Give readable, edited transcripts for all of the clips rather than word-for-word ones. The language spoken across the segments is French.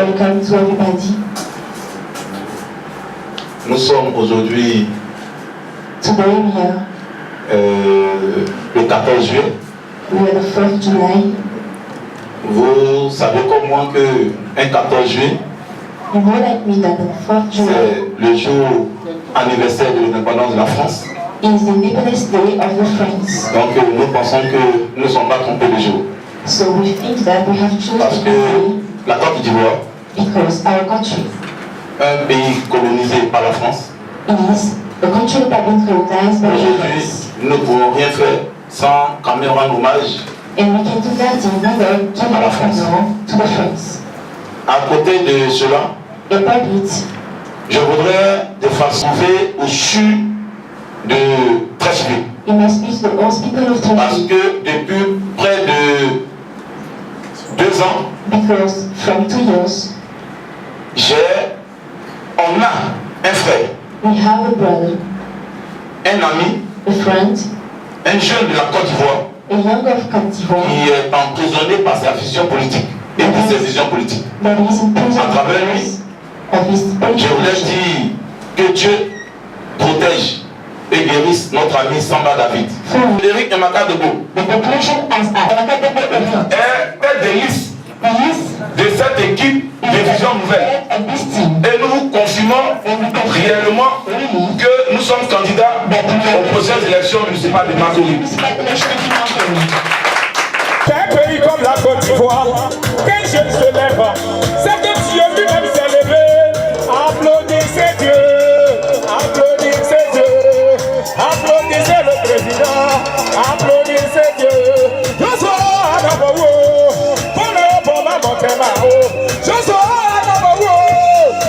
welcome to everybody. Nous sommes aujourd'hui Today we are le 14 juillet. We are the 4th July. Vous savez comme moi qu'un 14 juillet, You know like me that the 4th July c'est le jour anniversaire de l'indépendance de la France. is the Independence Day of the France. Donc nous pensons que nous ne sommes pas trompés de jour. So we think that we have chosen Parce the que day la Côte d'Ivoire, because our country un pays colonisé par la France, is a country that has been colonized by the aujourd'hui France. nous ne pouvons rien faire sans quand même rendre hommage And we can do that in order to à la France. honor to the France. À côté de cela, About it, je voudrais de façon au-dessus de Trècheville. in my speech, the hospital of Parce Turkey, que depuis près de 2 ans, because from 2 years, on a un frère, we have a brother, un ami, a friend, un jeune de la Côte d'Ivoire a young of Côte d'Ivoire qui est emprisonné par sa vision politique et pour ses visions politiques. that is in prison À travers lui, because of his je voulais politics. dire que Dieu protège et guérisse notre ami Samba David. Frédéric Emakadebo The conclusion as est tête de liste de cette équipe de Vision Nouvelle. of this team, Et nous vous confirmons réellement que nous sommes candidats aux prochaines élections municipales de Makori. Un pays comme la Côte d'Ivoire, qu'un jeune se lève, c'est que Dieu lui-même s'est levé. Applaudissez Dieu, applaudissez Dieu, applaudissez le président, applaudissez Dieu. Je sois à Nabawo, pour le bon à Montema. Je sois à Nabawo,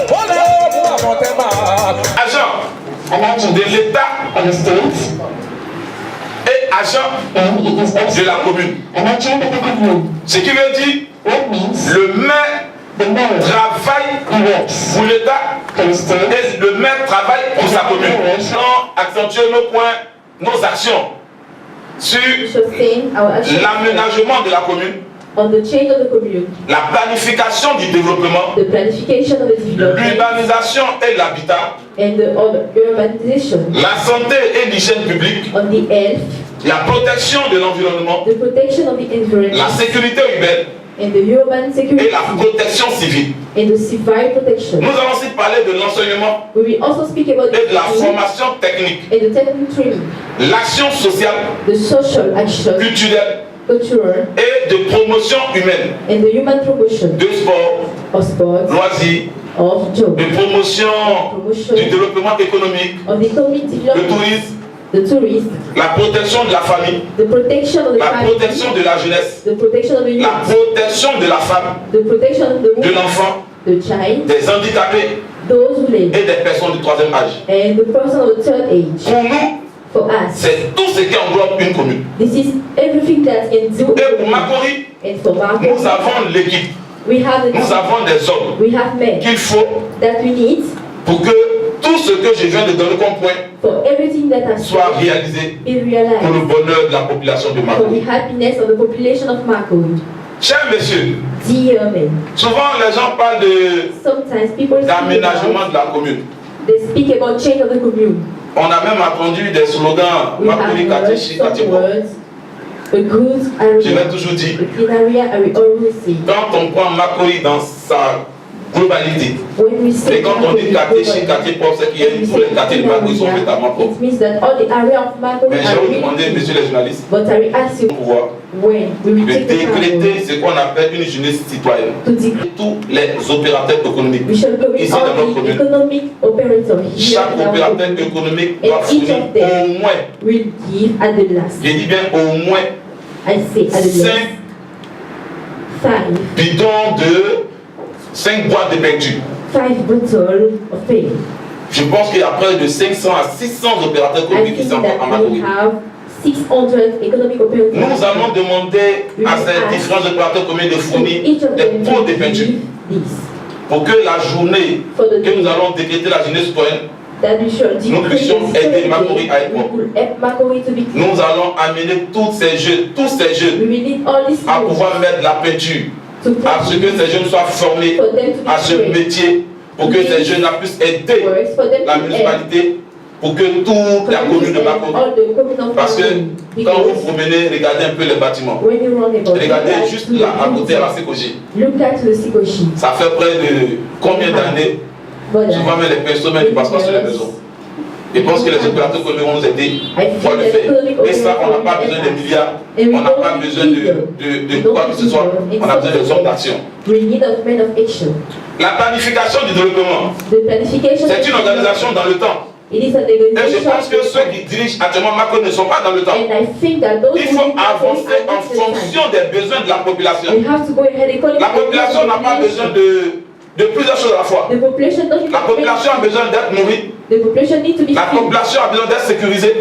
pour le bon à Montema. Agent de l'État of the state, et agent and it is also de la commune. an agent of the commune. Ce qui veut dire What means le maire the mayor travaille works pour l'État for the state, et le maire travaille pour sa commune. Nous accentuons nos points, nos actions sur sustain our action l'aménagement de la commune, on the change of the commune, la planification du développement, the planification of the development, l'urbanisation et l'habitat, and the urbanization, la santé et l'hygiène publique, on the health, la protection de l'environnement, the protection of the la environment, sécurité urbaine and the urban et security, la protection civile. and the civil protection. Nous allons aussi parler de l'enseignement We will also speak about et de la the formation technique, and the technical training, l'action sociale, the social action, culturelle cultural, et de promotion humaine, and the human promotion de sport, of sports, loisirs, of job, de promotion du développement économique, of the economic le development, tourisme, the tourism, la protection de la famille, the protection of the la family, protection de la jeunesse, the protection of the la youth, protection de la femme, the protection of the de woman, l'enfant, the child, des handicapés those who live, et des personnes du troisième âge. and the person of the third age. Pour nous, For us, c'est tout ce qui englobe une commune. this is everything that can do. Et pour Makori, And for Marco, nous avons l'équipe, we have nous avons des hommes we have men qu'il faut that we need pour que tout ce que je viens de donner comme point for everything that has soit réalisé been pour realized le bonheur de la population de for Makori. the happiness of the population of Marco. Chers messieurs, Dear men, souvent les gens parlent sometimes people speak d'aménagement about, de la commune. they speak about change of the commune. On a même entendu des slogans We Makori have heard Kateshi some Katebo. words, a good Je l'ai area, toujours dit, a clean area, and we always say. quand on prend Makori dans sa globalité, When we say et quand on dit Kateshi Katebo, c'est qu'il y a tous les quartiers de Makori sont totalement propres. it means that all the area of Marco Mais je vais are vous really demander, clean. messieurs les journalistes, But I will ask you de pouvoir when we will de take the décréter power ce qu'on appelle une jeunesse citoyenne. to decree. Tous les opérateurs économiques, We shall commit ici dans notre all the commune, economic operators here chaque in our opérateur commune économique doit And each fournir of them au moins, will give at the last. je dis bien au moins, I say at the 5 last 5 bidons de 5 boîtes de peinture. 5 bottles of paint. Je pense qu'il y a près de 500 à 600 opérateurs I économiques qui think sont that en we Makori. have 600 economic operators. Nous allons demander à ces différents opérateurs économiques de fournir Each of des them pots de will peinture give this pour que la journée for the que nous day allons décréter la journée citoyenne, that we shall nous decree puissions this aider very Makori à day. être We propre. will help Makori to be clean. Nous allons amener tous ces jeunes We will need all these à youth pouvoir mettre la peinture à ce que ces jeunes soient formés à ce métier, pour que ces jeunes puissent aider la municipalité, pour que toute la commune de Makori, parce que quand vous promenez, regardez un peu les bâtiments, regardez juste là à côté à la Sekoji, ça fait près de combien d'années, souvent même les personnes ne passent pas sur les maisons. Je pense que les opérateurs économiques vont nous aider pour le faire. Et ça, on n'a pas besoin de milliards, on n'a pas besoin de quoi que ce soit, on a besoin des hommes d'action. La planification du développement, c'est une organisation dans le temps. Et je pense que ceux qui dirigent actuellement Makori ne sont pas dans le temps. Il faut avancer en fonction des besoins de la population. La population n'a pas besoin de plusieurs choses à la fois. La population a besoin d'être nourrie. La population a besoin d'être sécurisée.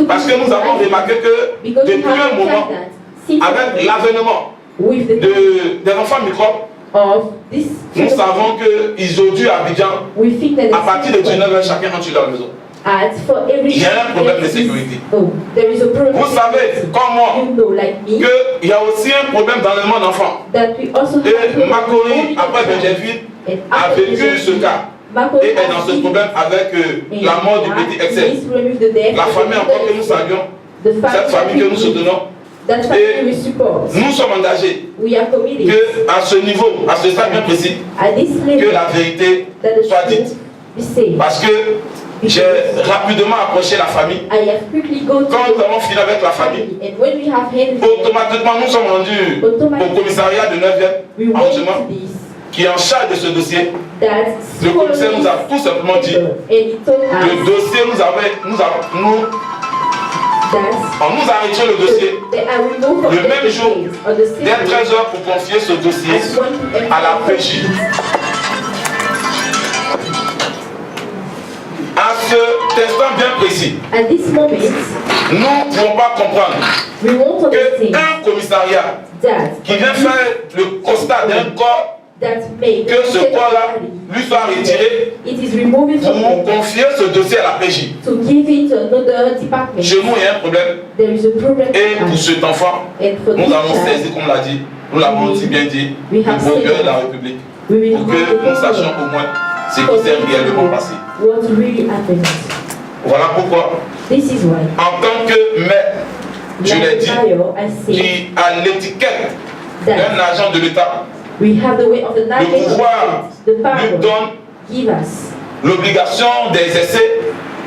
Parce que nous avons remarqué que depuis un moment, avec l'avènement des enfants microbes, nous savons qu'ils ont dû à Abidjan, à partir de 19h, chacun rentre dans la maison. Il y a un problème de sécurité. Vous savez, comme moi, qu'il y a aussi un problème dans le monde enfant. Et Makori, après Benjerville, a vécu ce cas. Et est dans ce problème avec la mort du petit Excel. La famille encore que nous saluons, cette famille que nous soutenons. Et nous sommes engagés que à ce niveau, à ce stade bien précis, que la vérité soit dite. Parce que j'ai rapidement approché la famille. Quand nous avons fini avec la famille, automatiquement nous sommes rendus au commissariat de 9e arrondissement qui est en charge de ce dossier. Le commissaire nous a tout simplement dit le dossier on nous a retiré le dossier le même jour dès 13h pour confier ce dossier à la PJ. À cet instant bien précis, nous ne pouvons pas comprendre qu'un commissariat qui vient faire le constat d'un corps, que ce corps-là lui soit retiré pour confier ce dossier à la PJ. Chez nous, il y a un problème. Et pour cet enfant, nous allons saisir, comme l'a dit, nous l'avons aussi bien dit, le procureur de la République, pour que nous sachions au moins ce qui s'est réellement passé. Voilà pourquoi, en tant que maire, je l'ai dit, qui a l'étiquette d'un agent de l'État, le pouvoir nous donne l'obligation d'exercer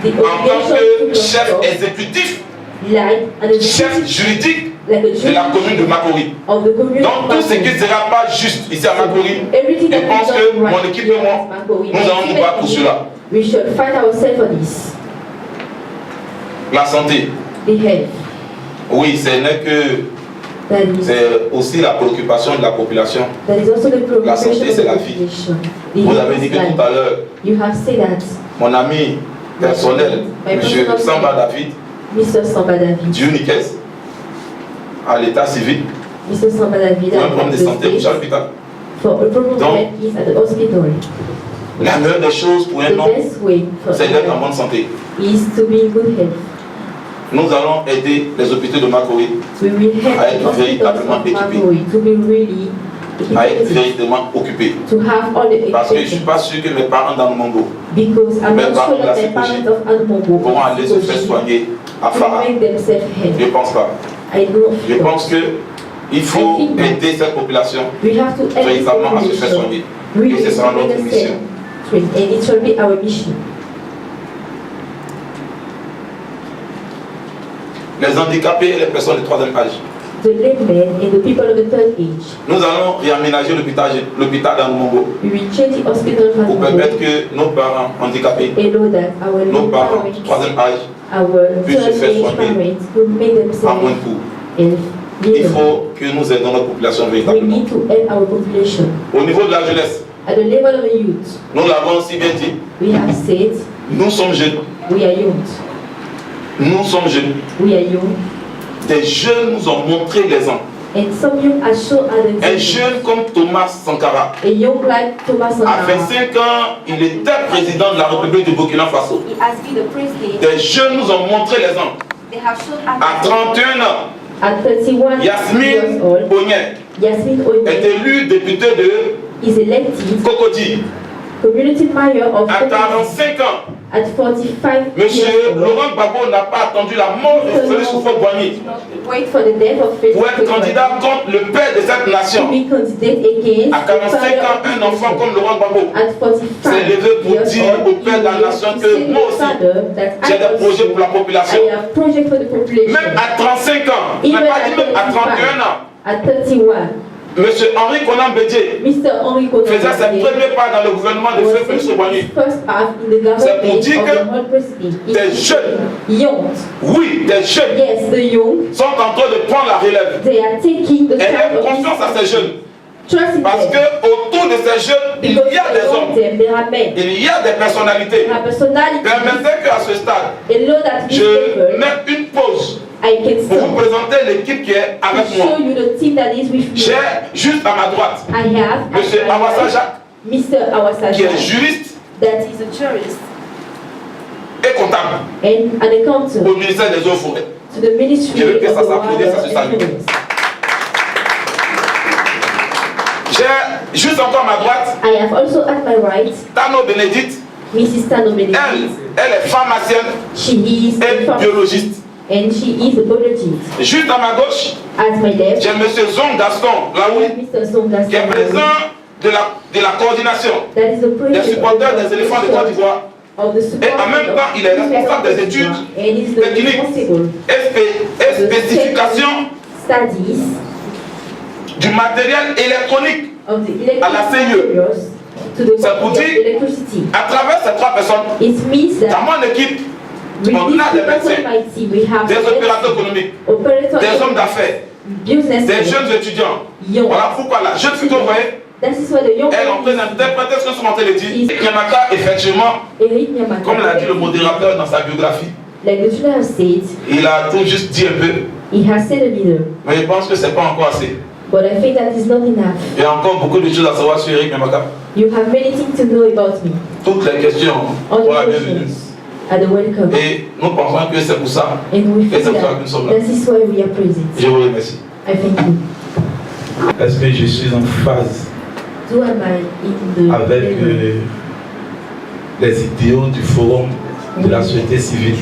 en tant que chef exécutif, chef juridique de la commune de Makori. Donc tout ce qui ne sera pas juste ici à Makori, je pense que mon équipe et moi, nous allons nous battre pour cela. La santé. Oui, ce n'est que c'est aussi la préoccupation de la population. La santé, c'est la vie. Vous avez dit que tout à l'heure, mon ami personnel, M. Samba David, du Nikes, à l'état civil, pour un problème de santé, vous à l'hôpital. Donc, la meilleure des choses pour un homme, c'est d'être en bonne santé. Nous allons aider les hôpitaux de Makori à être véritablement équipés, à être véritablement occupés. Parce que je ne suis pas sûr que mes parents dans le Mongo, mes parents de la CPG, pourront aller se faire soigner à Farah. Je ne pense pas. Je pense qu'il faut aider cette population véritablement à se faire soigner. Et ce sera notre mission. Les handicapés et les personnes de 3e âge. Nous allons réaménager l'hôpital dans le Mongo pour permettre que nos parents handicapés, nos parents de 3e âge puissent se faire soigner à moins de coût. Il faut que nous aidons notre population véritablement. Au niveau de la jeunesse, nous l'avons aussi bien dit, nous sommes jeunes. Nous sommes jeunes. Des jeunes nous ont montré l'exemple. Un jeune comme Thomas Sankara, à 25 ans, il était président de la République du Burkina Faso. Des jeunes nous ont montré l'exemple. À 31 ans, Yasmine Bognet, Yasmin est Onye élu député de is elected Cocody community mayor of à 45 ans. at 45 Monsieur years old. Laurent Gbagbo n'a pas attendu la mort de Félix Houphouët-Boigny Wait for the death of Félix pour être candidat contre le père de cette to nation. be candidate against À 45 ans, un enfant comme Laurent Gbagbo at 45 s'est levé pour years dire au old, père de la nation he que said moi to aussi, the father that j'ai I des projets pour la also, population. I have project for the population. Même à 35 ans, même Even pas dit même à 31 ans, at 31, Monsieur Henri Conan Bédié Mr. Henri Conan faisait ses premiers pas dans le gouvernement de was Félix taking Houphouët-Boigny. his first half in the C'est pour government dire of que the whole president. des jeunes, Young, oui, des jeunes yes, the young, sont en train de prendre la relève. they are taking the Ayez time of confiance à ces jeunes. trust in Parce them. que autour de ces jeunes, il y Because a des around hommes, them, there are men, il y a des personnalités. there are personalities. Permettez qu'à ce stade, Alone at this je level, mette une pause I can pour vous stop présenter l'équipe qui est to avec moi. show you the team that is with me. J'ai juste à ma droite I have Monsieur at my Awassa right, Jacques, Mr. Awassa qui est Jacques, juriste that is a jurist et comptable and an accountant au ministère des Eaux et Forêts. to the Ministry Je veux of que the ça s'applaudisse, ça se Water salue. and Forest. J'ai juste encore à ma droite I have also at my right Tano Bénédicte. Mrs. Tano Benedict. Elle est pharmacienne She is a et pharmacist biologiste. and she is a biologist. Juste à ma gauche, At my left, j'ai Monsieur Zong Gaston, I là-haut, have Mr. Songa qui est président de la coordination that is the des president supporters des éléphants de Côte d'Ivoire. of the Et en même temps, il est responsable des études and is the techniques responsible et spécifications studies du matériel électronique. of the à la CIE. materials to the Ça vous quality of dit, electricity. à travers ces trois personnes, It means dans that mon équipe, with on this a des people médecins, on my team, we have des opérateurs économiques, operators, des hommes d'affaires, business, des jeunes étudiants. young. Voilà pourquoi la jeune fille que vous voyez, That is why the young elle est en train d'interpréter ce que son télé dit. Et Nyamaka, effectivement, Eric Nyamaka, comme l'a dit le modérateur dans sa biographie, like the children have said, il a tout juste dit un peu, he has said a little, mais je pense que c'est pas encore assez. but I think that is not enough. Il y a encore beaucoup de choses à savoir sur Eric Nyamaka. You have many things to know about me. Toutes les questions All pour la the bienvenue. questions are the welcome. Et nous pensons que c'est pour ça. And we Et feel c'est pour ça que that nous sommes là. that is why we are present. Je vous remercie. I thank you. Est-ce que je suis en phase Do am I in the avec level les idéaux du forum de la société civile?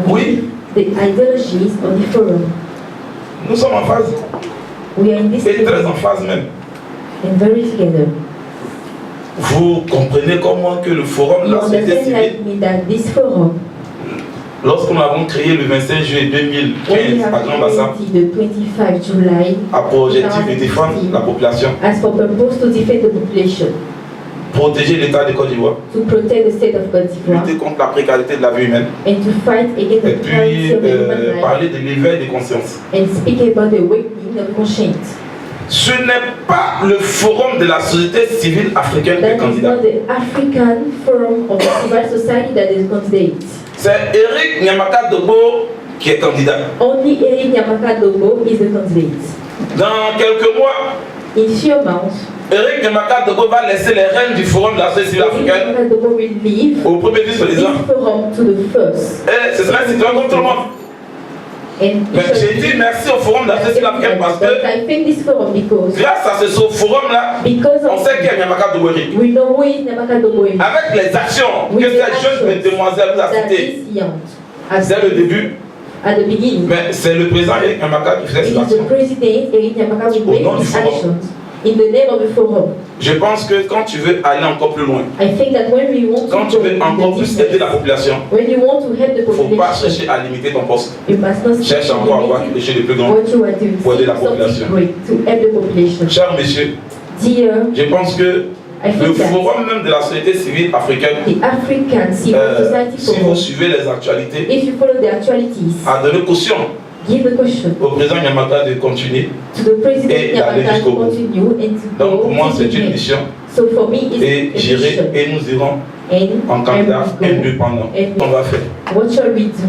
Oui, the ideologies of the forum? nous sommes en phase. We are in this Et très en level phase même. and very together. Vous comprenez comment que le forum de You la société understand civile, like me that this forum, lorsque nous l'avons créé le 25 juillet when we 2015 à have Grand Bassin, created the 25 July, a pour objectif de défendre la population, as for purpose to defend the population, protéger l'État de Côte d'Ivoire, to protect the state of Côte d'Ivoire, Lutter contre la précarité de la vie humaine. and to fight against et the puis poverty of human life, parler de l'éveil des consciences. and speak about the awakening of conscience. Ce n'est pas le forum de la société civile africaine qui est That is candidat. not the African Forum of Civil Society that is candidate. C'est Eric Nyamaka Dogo qui est candidat. Only Eric Nyamaka Dogo is the candidate. Dans quelques mois, In few months, Eric Nyamaka Dogo va laisser les rênes du forum de la société civile Eric africaine Nyamaka Dogo will leave au premier vice-président. this forum to the first. Et ce sera un citoyen comme tout le monde. And Mais j'ai dit merci au forum de la société civile africaine parce but que I think this forum because grâce à ce forum-là, because on of sait qu'il y a Nyamaka Dogo Eric. we know who is Nyamaka Dogo is. Avec les actions que With the cette jeune actions demoiselle vous a that citées this young has dès le début, at the beginning. mais c'est le président Eric Nyamaka qui faisait It cette is the action. president Eric Nyamaka who Au nom made du these forum. actions in the name of the forum. Je pense que quand tu veux aller encore plus loin, I think that when we want quand to tu veux encore plus aider la population, when you want to help the il ne faut pas population, chercher à limiter ton poste. you must not Cherche encore à voir quelque chose de plus grand. what you are doing. pour aider la Something population. great to help the population. Chers messieurs, Dear, je pense que I le think that forum même de la société civile africaine, the African Civil Society si vous Forum, suivez les actualités, if you follow the actualities, a donné caution give the question au président Nyamaka de continuer. to the president Et d'aller Nyamaka jusqu'au to bout. continue and to Donc go pour moi to c'est the une end. mission So for me, it's et a j'irai mission. et nous irons And en candidat I will go. indépendant. And On va faire. what shall we do?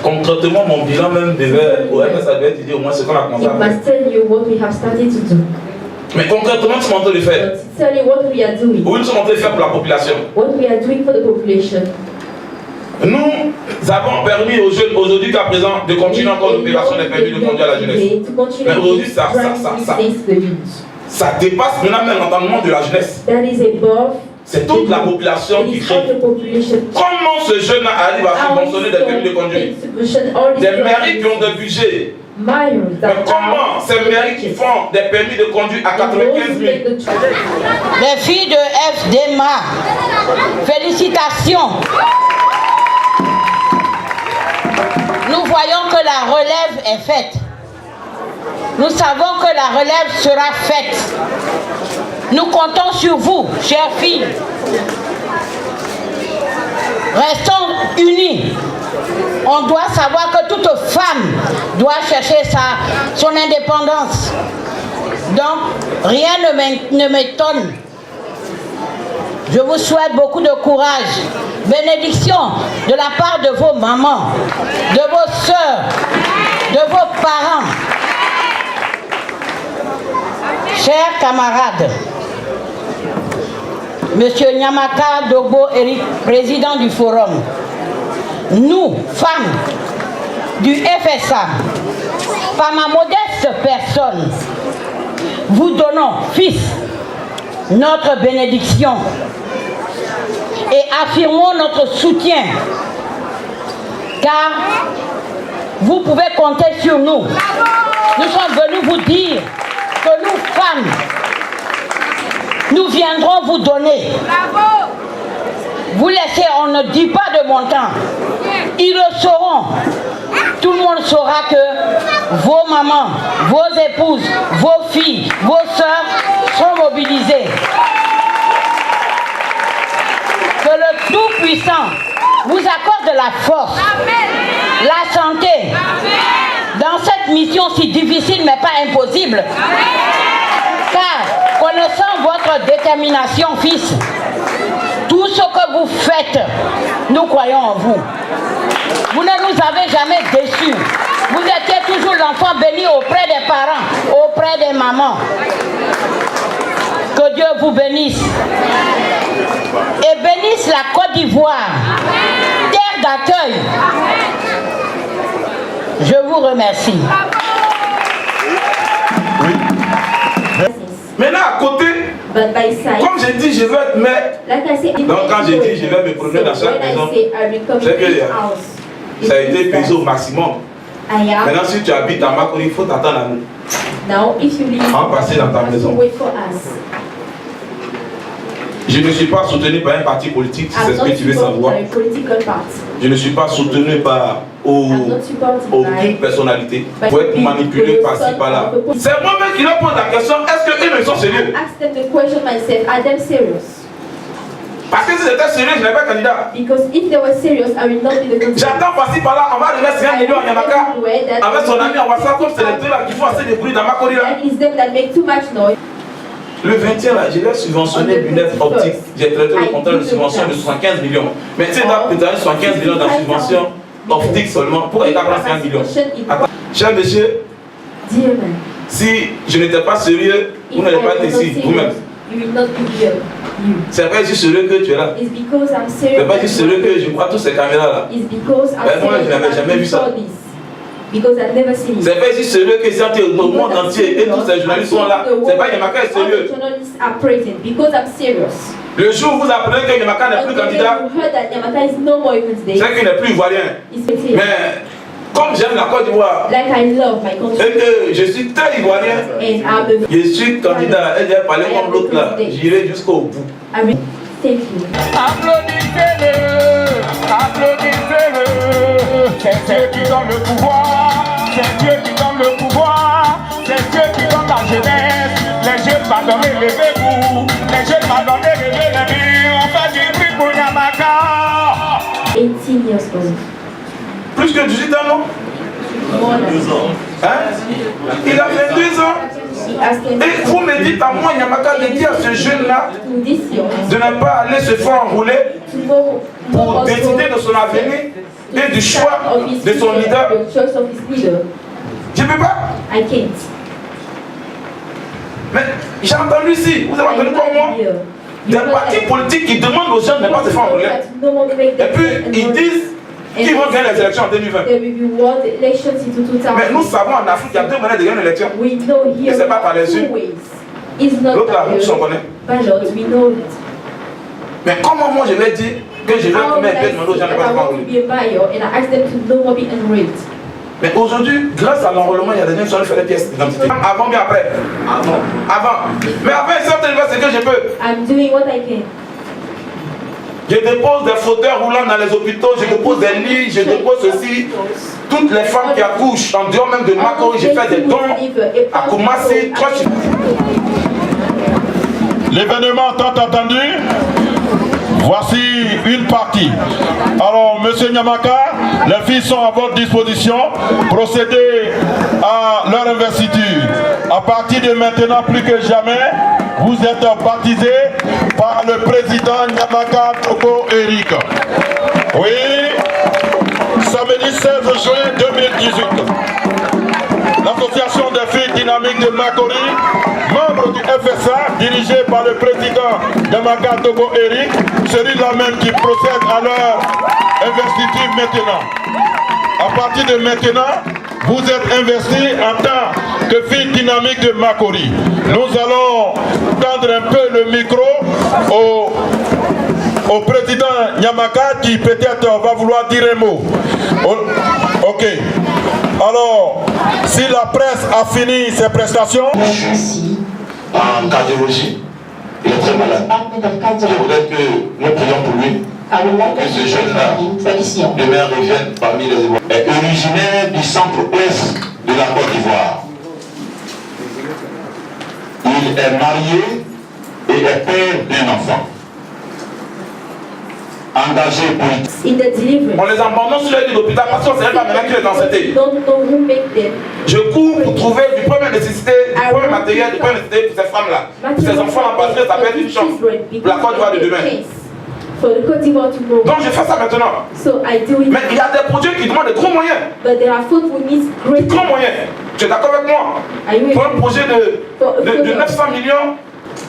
Concrètement, mon bilan même devait, au MS, devait te dire au moins ce qu'on a commencé It à faire. must tell you what we have started to do. Mais concrètement, nous sommes en train de faire. But tell you what we are doing. Oui, nous sommes en train de faire pour la population. What we are doing for the population. Nous avons permis aux jeunes aujourd'hui qu'à présent de continuer encore l'opération des permis de conduire à la jeunesse. Mais aujourd'hui, ça dépasse maintenant même l'entendement de la jeunesse. C'est toute la population qui crie. Comment ce jeune arrive à subventionner des permis de conduire? Des mairies qui ont des budgets. Mais comment ces mairies qui font des permis de conduire à 95 000? Les filles de FDMA, félicitations. Nous voyons que la relève est faite. Nous savons que la relève sera faite. Nous comptons sur vous, chères filles. Restons unis. On doit savoir que toute femme doit chercher son indépendance. Donc, rien ne m'étonne. Je vous souhaite beaucoup de courage. Bénédiction de la part de vos mamans, de vos sœurs, de vos parents. Chers camarades, Monsieur Nyamaka Dogbo Eric, président du forum, nous, femmes du FSA, par ma modeste personne, vous donnons, fils, notre bénédiction et affirmons notre soutien, car vous pouvez compter sur nous. Nous sommes venus vous dire que nous, femmes, nous viendrons vous donner. Vous laissez, on ne dit pas de montant. Ils le sauront. Tout le monde saura que vos mamans, vos épouses, vos filles, vos sœurs sont mobilisées. Que le Tout-Puissant vous accorde la force, la santé, dans cette mission si difficile mais pas impossible. Car, connaissant votre détermination, fils, tout ce que vous faites, nous croyons en vous. Vous ne nous avez jamais déçus. Vous étiez toujours l'enfant béni auprès des parents, auprès des mamans. Que Dieu vous bénisse. Et bénisse la Côte d'Ivoire, terre d'accueil. Je vous remercie. Oui. Maintenant, à côté, comme j'ai dit, je veux être maire. Donc, quand j'ai dit, je vais me promener dans chaque maison, c'est que ça a été pesé au maximum. Maintenant, si tu habites à Makoni, il faut t'attendre à nous. On va passer dans ta maison. Je ne suis pas soutenu par un parti politique, si c'est ce que tu veux savoir. Je ne suis pas soutenu par aucune personnalité pour être manipulé par-ci, par-là. C'est moi-même qui leur pose la question, est-ce qu'ils sont sérieux? Parce que si j'étais sérieux, je n'avais pas candidat. J'attends par-ci, par-là, on va remettre 5 millions à Nyamaka avec son ami en WhatsApp, comme c'est les deux là qui font assez de bruit dans ma colline. Le 20e, là, je l'ai subventionné lunettes optiques. J'ai traité le contrat de subvention de 75 millions. Mais tu sais, là, tu as 75 millions dans subvention optique seulement pour être à 45 millions. Attends, cher monsieur, si je n'étais pas sérieux, vous n'allez pas être ici, vous-même. C'est pas juste sérieux que tu es là. C'est pas juste sérieux que je vois toutes ces caméras-là. Ben, moi, je n'avais jamais vu ça. C'est pas juste sérieux que si tu es au monde entier et tous ces journalistes sont là, c'est pas Nyamaka est sérieux. Le jour où vous apprenez que Nyamaka n'est plus candidat, c'est qu'il n'est plus ivoirien. Mais comme j'aime la Côte d'Ivoire et que je suis très ivoirien, je suis candidat et j'ai parlé comme l'autre là, j'irai jusqu'au bout. Applaudissez-le, applaudissez-le, c'est Dieu qui donne le pouvoir, c'est Dieu qui donne le pouvoir, c'est Dieu qui donne la jeunesse, les jeunes m'ont donné levez-vous, les jeunes m'ont donné levez les murs, on fait du bruit pour Nyamaka. 18 years old. Plus que 18 ans, non? Hein? Il a 22 ans. Et vous me dites à moi, Nyamaka, de dire à ce jeune-là de ne pas aller se faire enrouler pour décider de son avenir et du choix de son leader. Je ne peux pas. Mais j'ai entendu ici, vous avez entendu comme moi. Des partis politiques qui demandent aux gens de ne pas se faire enrôler. Et puis ils disent qu'ils vont gagner les élections en 2020. Mais nous savons en Afrique qu'il y a deux manières de gagner l'élection. Et ce n'est pas par les yeux. L'autre là, nous on connaît. Mais comment moi je vais dire que je vais demander aux gens de ne pas se faire enrôler? Mais aujourd'hui, grâce à l'enrôlement, il y a des gens qui sont fait des pièces d'identité. Avant, bien après. Avant. Mais avant, ils sortent ce que je peux. Je dépose des fauteuils roulants dans les hôpitaux, je dépose des lits, je dépose ceci. Toutes les femmes qui accouchent, en dehors même de Makori, j'ai fait des dons à Koumassi. L'événement tant attendu, voici une partie. Alors, Monsieur Nyamaka, les filles sont à votre disposition. Procédez à leur investiture. À partir de maintenant, plus que jamais, vous êtes baptisés par le président Nyamaka Togo Eric. Oui, samedi 16 juin 2018. L'association des filles dynamiques de Makori, membre du FSA, dirigé par le président Nyamaka Togo Eric, celui-là même qui procède à leur investiture maintenant. À partir de maintenant, vous êtes investis en tant que filles dynamiques de Makori. Nous allons tendre un peu le micro au président Nyamaka qui peut-être va vouloir dire un mot. Ok. Alors, si la presse a fini ses prestations... Je suis ici en cardiologie. Il est très malade. Je voudrais que nous prions pour lui. Que ce jeune-là, demain revienne parmi les Ivoiriens. Est originaire du centre-ouest de la Côte d'Ivoire. Il est marié et est père d'un enfant. Engagé politique. On les abandonne sur le lit d'hôpital parce qu'on ne sait pas maintenant qu'il est en santé. Je cours pour trouver du premier nécessité, du premier matériel, du premier nécessité pour ces femmes-là. Pour ces enfants-là, parce que ça peut être une chance pour la Côte d'Ivoire de demain. Donc je fais ça maintenant. Mais il y a des projets qui demandent de gros moyens. De gros moyens. Tu es d'accord avec moi? Pour un projet de 900 millions.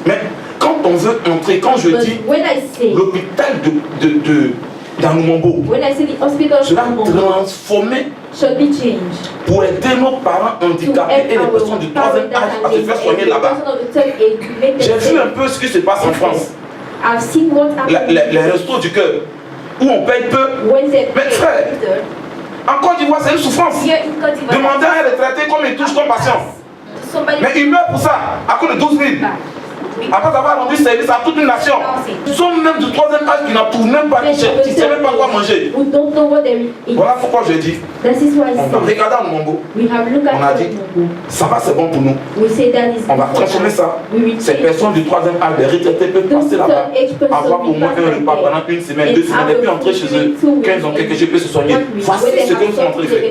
Mais quand on veut entrer, quand je dis l'hôpital d'Anoumambo, cela transformé pour aider nos parents handicapés et les personnes du troisième âge à se faire soigner là-bas. J'ai vu un peu ce qui se passe en France. Les restos du cœur, où on paye peu. Mais frère, en Côte d'Ivoire, c'est une souffrance. Demandez à un retraité comme il touche comme patient. Mais il meurt pour ça, à cause de 12 000. Après avoir rendu service à toute une nation. Nous sommes même du troisième âge qui n'en trouvent même pas, qui ne sait même pas quoi manger. Voilà pourquoi je dis, on a regardé en Mambo, on a dit, ça va, c'est bon pour nous. On va transformer ça. Ces personnes du troisième âge, les retraités peuvent passer là-bas, avoir au moins un repas pendant une semaine, 2 semaines, et puis entrer chez eux, 15 ans, quelque chose peut se soigner. Voici ce que nous sommes en train de faire.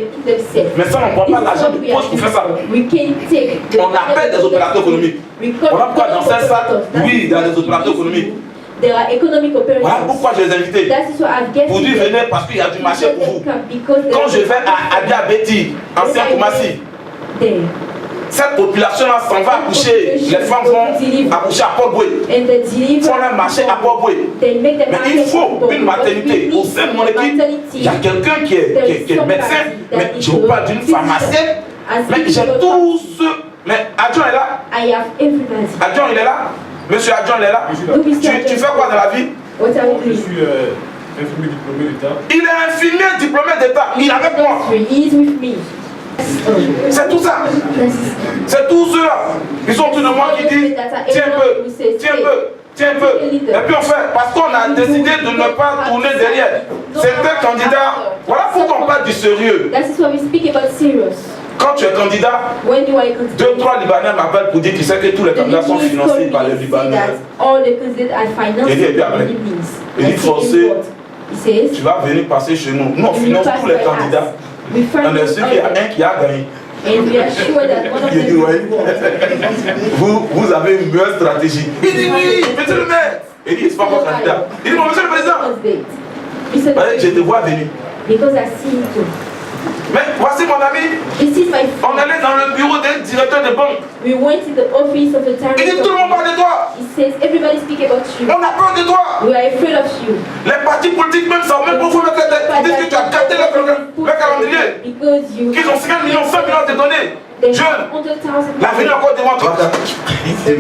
Mais ça, on ne prend pas l'argent de poche pour faire ça. On appelle des opérateurs économiques. Voilà pourquoi dans cette salle, oui, il y a des opérateurs économiques. Voilà pourquoi je les ai invités. Pour dire venez parce qu'il y a du marché pour vous. Quand je vais à Abia-Beti, ancien Koumassi, cette population-là s'en va accoucher. Les femmes vont accoucher à Port-Boué. Font un marché à Port-Boué. Mais il faut une maternité. Au sein de mon équipe, il y a quelqu'un qui est médecin, mais je vous parle d'une pharmacienne. Mais j'ai tous ceux. Mais Adjon est là. Adjon il est là. Monsieur Adjon il est là. Tu fais quoi dans la vie? Je suis infirmier diplômé d'État. Il est infirmier diplômé d'État. Il est avec moi. C'est tout ça. C'est tout ceux-là. Ils sont tous de moi qui disent tiens un peu, tiens un peu, tiens un peu. Et puis on fait, parce qu'on a décidé de ne pas tourner derrière. Certains candidats, voilà pourquoi on parle du sérieux. Quand tu es candidat, 2-3 Libanais m'appellent pour dire qu'ils savent que tous les candidats sont financés par les Libanais. Et puis après, il dit forcé, tu vas venir passer chez nous. Nous on finance tous les candidats. On est sûr qu'il y a un qui a gagné. Il dit oui. Vous avez une meilleure stratégie. Il dit oui, monsieur le maire. Il dit c'est pas mon candidat. Il dit bon monsieur le président. Je te vois venir. Mais voici mon ami. This is my On allait dans le bureau d'un directeur de banque. We went to the office of the Il dit tout le monde director. parle de toi. He says everybody speak about you. On a peur de toi. We are afraid of you. Les partis politiques même savent même pas où mettre la tête. Ils disent que tu as gâté le calendrier. Because you Qu'ils ont 50 millions, 100 millions à te donner. Jeune, 100,000 l'avenir encore devant toi. C'est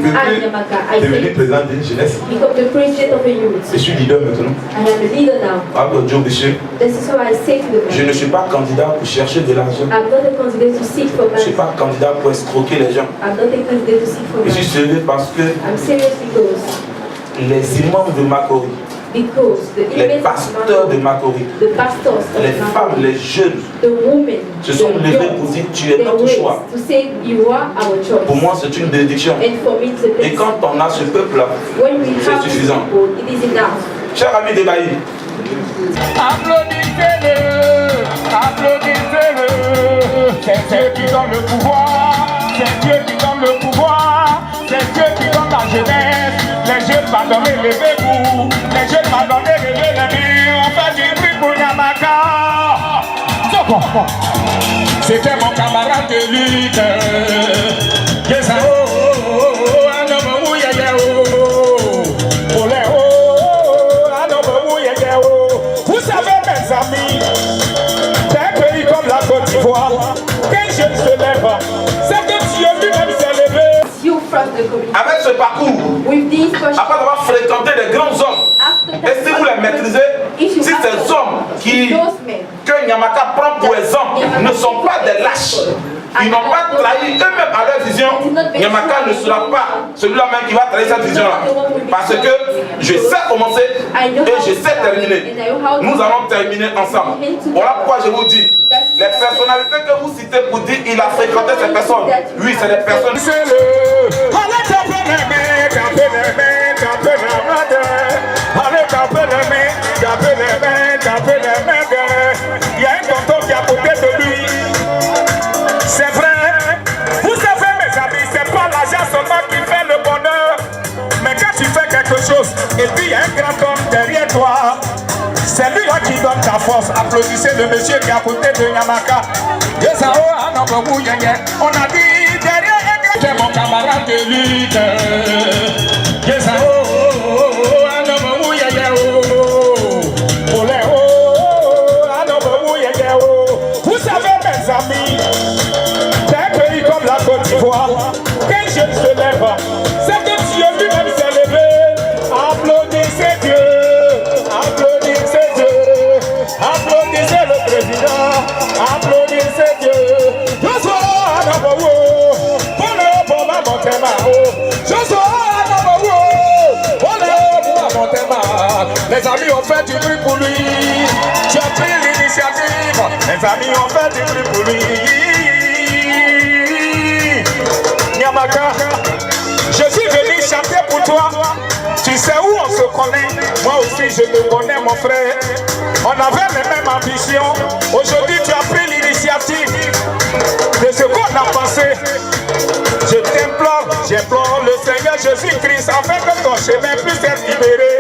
devenu président d'une jeunesse. become the president of a youth. Je suis leader maintenant. I am the leader now. Après Dieu, monsieur, This is why I say to the Je man, ne suis pas candidat pour chercher de l'argent. I'm not a candidate to seek for Je ne suis money. pas candidat pour escroquer les gens. I'm not a candidate to seek for Je suis money. sérieux parce que I'm serious les imams de Makori, because the les imams pasteurs de Makori, the pastors of les femmes, les jeunes the women, se sont the levés young, pour dire tu es they notre raised choix. to say you are our choice. Pour moi, c'est une bénédiction. And for me, it's a Et blessing. quand on a ce peuple-là, When we c'est have these suffisant. people, it is enough. Cher ami d'Ebaï, Applaudissez-le, applaudissez-le. C'est Dieu qui donne le pouvoir, c'est Dieu qui donne le pouvoir, c'est Dieu qui donne la jeunesse. Les jeunes m'ont donné levez-vous, les jeunes m'ont donné levez-les. On fait du bruit pour Yamaka. C'était mon camarade de lutte. Yes, oh, oh, oh, oh, un homme où il y a vous savez mes amis, d'un pays comme la Côte d'Ivoire, qu'un jeune se lève, c'est que Dieu lui-même s'est levé. You from the community. avec ce parcours, With these questions, après avoir fréquenté des grands hommes, after that, et si vous les maîtrisez, si ces hommes que Nyamaka prend pour exemple ne sont pas des lâches, ils n'ont pas trahi eux-mêmes à leur vision, Nyamaka ne sera pas celui-là même qui va trahir cette vision-là. Parce que je sais commencer et je sais terminer. Nous allons terminer ensemble. Voilà pourquoi je vous dis, les personnalités que vous citez pour dire il a fréquenté ces personnes, oui, c'est des personnes. Allez taper les mains, taper les mains, taper les mains. Allez taper les mains, taper les mains, taper les mains. Il y a un tonton qui est à côté de lui. C'est vrai. Vous savez mes amis, c'est pas l'argent seulement qui fait le bonheur. Mais quand tu fais quelque chose et puis il y a un grand homme derrière toi, c'est lui là qui donne ta force. Applaudissez le monsieur qui est à côté de Yamaka. On a dit derrière un grand, c'est mon camarade de lutte. Yes, oh, oh, oh, oh, un homme où il y a vous savez mes amis, d'un pays comme la Côte d'Ivoire, qu'un jeune se lève, c'est que Dieu lui-même s'est levé. Applaudissez Dieu, applaudissez Dieu, applaudissez le président, applaudissez Dieu. Je sois à Nabawo, pour le bon à Montema. Je sois à Nabawo, pour le bon à Montema. Les amis ont fait du bruit pour lui. Tu as pris l'initiative. Les amis ont fait du bruit pour lui. Nyamaka, je suis venu chanter pour toi. Tu sais où on se connaît? Moi aussi je te connais mon frère. On avait les mêmes ambitions. Aujourd'hui tu as pris l'initiative de ce qu'on a pensé. Je t'implore, j'implore le Seigneur Jésus-Christ afin que ton chemin puisse être libéré.